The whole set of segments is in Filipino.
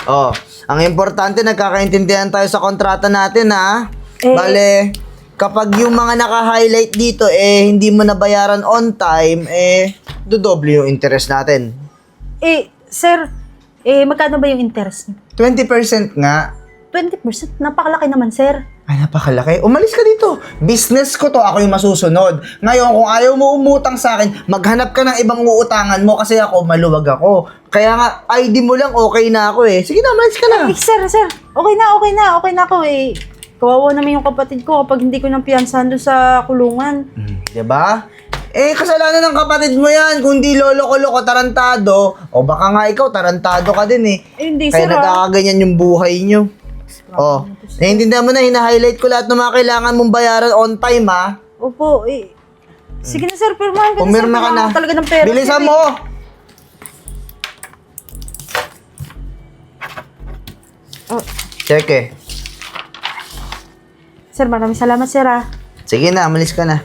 Oh, ang importante, nagkakaintindihan tayo sa kontrata natin, ha? Bale, kapag yung mga naka-highlight dito, hindi mo nabayaran on time, dodoble yung interest natin. Sir, magkano ba yung interest niyo? 20% nga. 20%? Napakalaki naman, sir. Ay, napakalaki. Umalis ka dito. Business ko to, ako yung masusunod. Ngayon, kung ayaw mo umutang sa akin, maghanap ka ng ibang uutangan mo kasi ako, maluwag ako. Kaya nga, ID mo lang, okay na ako eh. Sige na, umalis ka na. Sir. Okay na ako eh. Kawawa naman yung kapatid ko kapag hindi ko nang piyansahan doon sa kulungan. Diba? Kasalanan ng kapatid mo yan. Kung di lolo-loko, tarantado, o baka nga ikaw, tarantado ka din eh. Hindi, Kaya sir, nagkakaganyan yung buhay nyo. Oh, naiintindihan mo na, hina-highlight ko lahat ng mga kailangan mong bayaran on time, ha? Opo, sige na, sir, pirmahan ka na, sir. Pumirma ka na. Kailangan ko talaga ng pera. Bilisan sir, mo! Cheque. Sir, maraming salamat, sir, ah. Sige na, amalis ka na.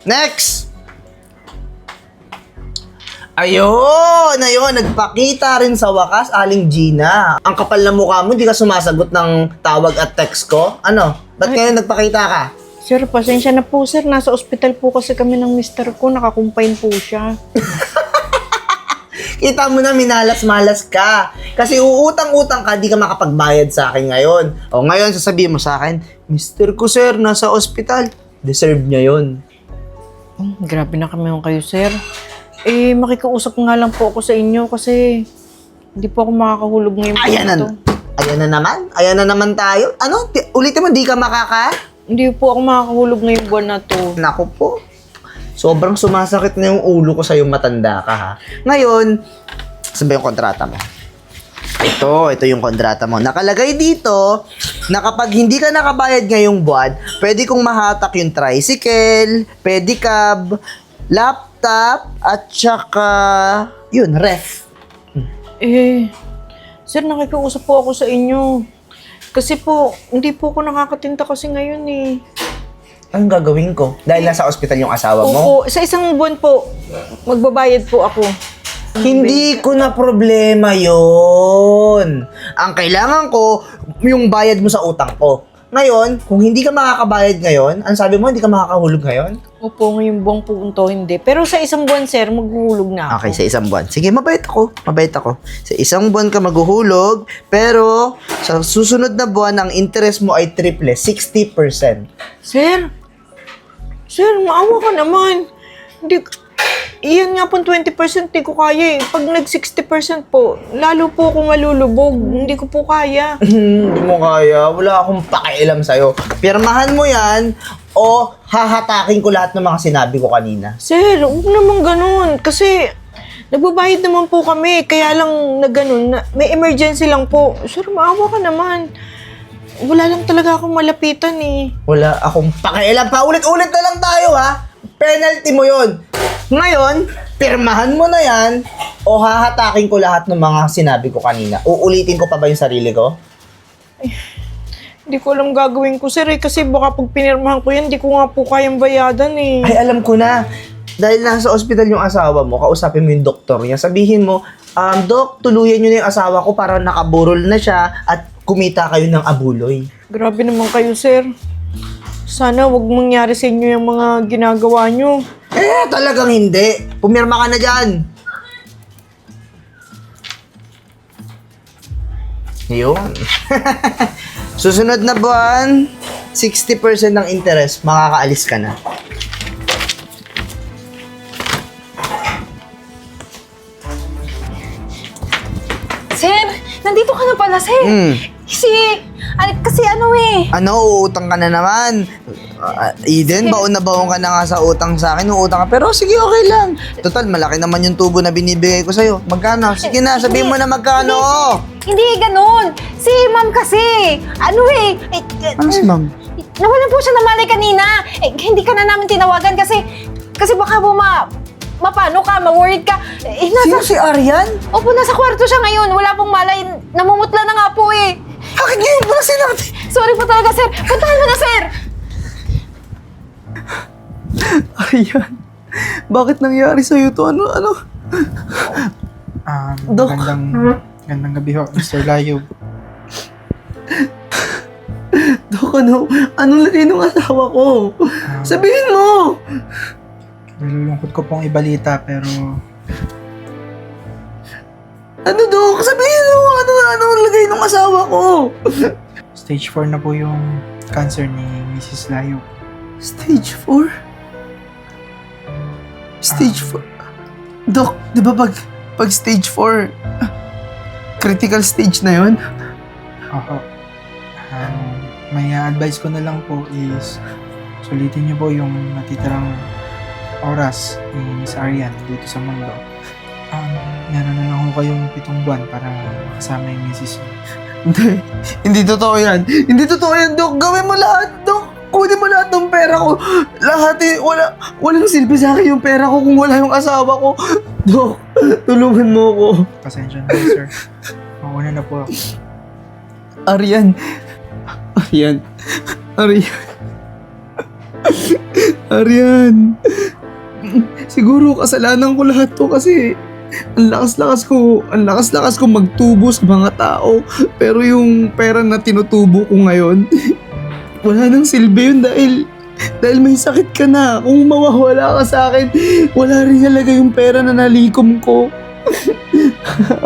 Next! Ayun! Nagpakita rin sa wakas, Aling Gina. Ang kapal na mukha mo, di ka sumasagot ng tawag at text ko. Ano? Ba't ngayon nagpakita ka? Sir, pasensya na po, sir. Nasa ospital po kasi kami ng mister ko. Nakakumpine po siya. Kita mo na, minalas-malas ka. Kasi uutang-utang ka, di ka makapagbayad sa akin ngayon. O ngayon, sasabihin mo sa akin, Mister ko, sir, nasa ospital. Deserve niya yon. Grabe na kami yung kayo, sir. Makikiusap nga lang po ako sa inyo kasi hindi po ako makakahulog ngayon po ito. Ayan na naman tayo. Ano? Ulitin mo, di ka makaka? Hindi po ako makakahulog ngayong buwan na to. Naku po. Sobrang sumasakit na yung ulo ko sa'yo, matanda ka, ha? Ngayon, saan ba yung kontrata mo? Ito yung kontrata mo. Nakalagay dito na kapag hindi ka nakabayad ngayong buwan, pwede kong mahatak yung tricycle, pedicab, laptop, at saka, yun, ref. Sir, nakikiusap po ako sa inyo. Kasi po, hindi po ako nakakatinta kasi ngayon eh. Anong gagawin ko? Dahil nasa ospital yung asawa mo? Opo, sa isang buwan po, magbabayad po ako. Hindi ko na problema yon. Ang kailangan ko, yung bayad mo sa utang ko. Ngayon, kung hindi ka makakabayad ngayon, ang sabi mo, hindi ka makakahulog ngayon? Opo, ngayong buwang po hindi. Pero sa isang buwan, sir, maghuhulog na ako. Okay, sa isang buwan. Sige, mabait ako. Sa isang buwan ka maghuhulog, pero sa susunod na buwan, ang interest mo ay triple, 60%. Sir, maawa ka naman. Iyan nga po 20%, di ko kaya eh. Pag nag-60% po, lalo po ako malulubog. Hindi ko po kaya. Hindi mo kaya. Wala akong pakialam sa'yo. Pirmahan mo yan o hahatakin ko lahat ng mga sinabi ko kanina. Sir, huwag naman ganun. Kasi nagbabayad naman po kami. Kaya lang na ganun. May emergency lang po. Sir, maawa ka naman. Wala lang talaga akong malapitan eh. Wala akong pakialam. Paulit-ulit na lang tayo, ha? Penalty mo yon. Ngayon, pirmahan mo na yan o hahatakin ko lahat ng mga sinabi ko kanina. Uulitin ko pa ba yung sarili ko? Hindi ko alam gagawin ko, sir eh. Kasi baka pag pinirmahan ko yan, hindi ko nga po kayang bayadan eh. Ay, alam ko na. Dahil nasa ospital yung asawa mo, kausapin mo yung doktor niya. Sabihin mo, Dok, tuluyan nyo na yung asawa ko para nakaburol na siya at kumita kayo ng abuloy. Grabe naman kayo, sir. Sana wag mangyari sa inyo yung mga ginagawa nyo. Talagang hindi. Pumirma ka na dyan. Yun. Susunod na buwan, 60% ng interest, makakaalis ka na. Sir, nandito ka na pala, sir. Kasi ano eh. Ano, uutang ka na naman. Eden, baon na baon ka na nga sa utang sa akin. Uutang ka. Pero sige, okay lang. Total, malaki naman yung tubo na binibigay ko sa'yo. Magkano? Sige na, sabihin mo na magkano. Hindi ganun. Si ma'am kasi. Ano eh. Ano si ma'am? Nawalan po siya ng malay kanina. Hindi ka na namin tinawagan kasi baka po mapano ka, ma-worried ka. Sino si Arian? Opo, nasa kwarto siya ngayon. Wala pong malay. Namumutla na nga po eh. Bakit ngayon mo na sinabi? Sorry po talaga, sir. Puntahan mo na, sir. Arian, bakit nangyari sa'yo to? Ano? Dok. Magandang gabi ho, Mr. Layo. Dok, anong lagay ng asawa ko? Sabihin mo! Nalulungkot ko pong ibalita pero Ano, Dok? Sabihin mo! Anong lagay ng asawa ko? stage 4 na po yung cancer ni Mrs. Layo. Stage 4? Stage 4? Dok, di ba pag stage 4, critical stage na yon? Oho. May advice ko na lang po is sulitin niyo po yung natitirang oras ni Miss Arian dito sa mundo. Meron na lang ho kayong 7 buwan para makasama yung misis niyo. Hindi totoo yan. Hindi totoo yan, Dok. Gawin mo lahat, Dok. Kunin mo lahat ng pera ko. Lahat walang silbi sa akin yung pera ko kung wala yung asawa ko. Dok, tulungan mo ako. Pasensya na po, sir. Mauna na po ako. Arian. Arian. Siguro kasalanan ko lahat to kasi ang lakas-lakas ko magtubo sa mga tao. Pero yung pera na tinutubo ko ngayon, wala nang silbi yun dahil may sakit ka na. Kung mawawala ka sa akin, wala rin talaga yung pera na nalikom ko.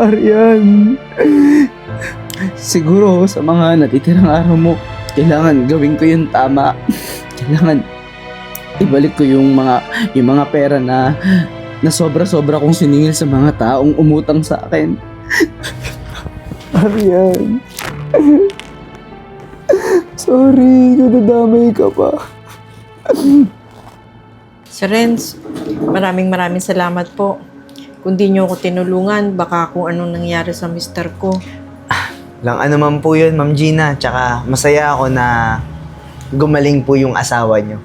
Arian. Siguro sa mga natitirang araw mo, kailangan gawin ko yung tama. Kailangan ibalik ko yung mga pera na sobra-sobra kong siningil sa mga taong umutang sa akin. Arian. Sorry, nadadamay ka pa. Sir Renz, maraming salamat po. Kung di niyo ako tinulungan, baka kung anong nangyari sa mister ko. Lang ano man po yun, Ma'am Gina. Tsaka masaya ako na gumaling po yung asawa niyo.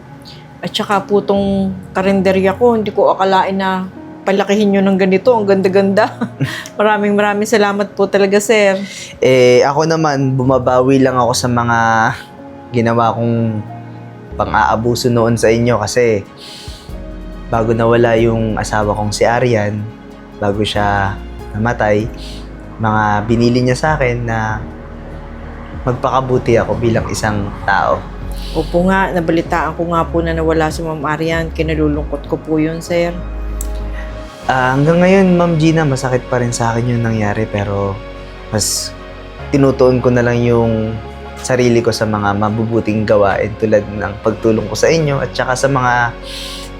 At saka po tong karinderya ko, hindi ko akalain na palakihin nyo ng ganito. Ang ganda-ganda. maraming salamat po talaga, sir. Ako naman, bumabawi lang ako sa mga ginawa kong pang-aabuso noon sa inyo kasi bago nawala yung asawa kong si Arian, bago siya namatay, mga binili niya sa akin na magpakabuti ako bilang isang tao. Opo nga, nabalitaan ko nga po na nawala si Ma'am Arian. Kinalulungkot ko po yun, sir. Hanggang ngayon, Ma'am Gina, masakit pa rin sa akin yung nangyari pero mas tinutuon ko na lang yung sarili ko sa mga mabubuting gawain tulad ng pagtulong ko sa inyo at saka sa mga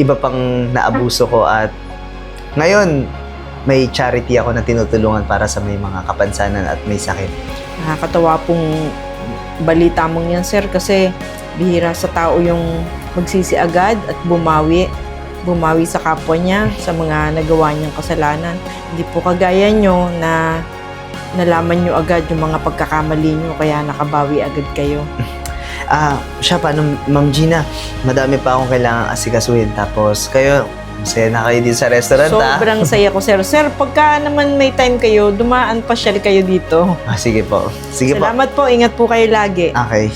iba pang naabuso ko at ngayon, may charity ako na tinutulungan para sa may mga kapansanan at may sakit. Nakakatawa pong balita mong yan, sir, kasi bihira sa tao yung magsisi agad at bumawi sa kapwa niya sa mga nagawa niyang kasalanan. Hindi po kagaya nyo na nalaman nyo agad yung mga pagkakamali nyo kaya nakabawi agad kayo. Siya paano, Ma'am Gina? Madami pa akong kailangang asikasuhin tapos kayo, masaya na kayo dito sa restaurant, Sobrang saya ko, sir. Sir, pagka naman may time kayo, dumaan pasyal kayo dito. Sige po. Sige po. Salamat po. Ingat po kayo lagi. Okay.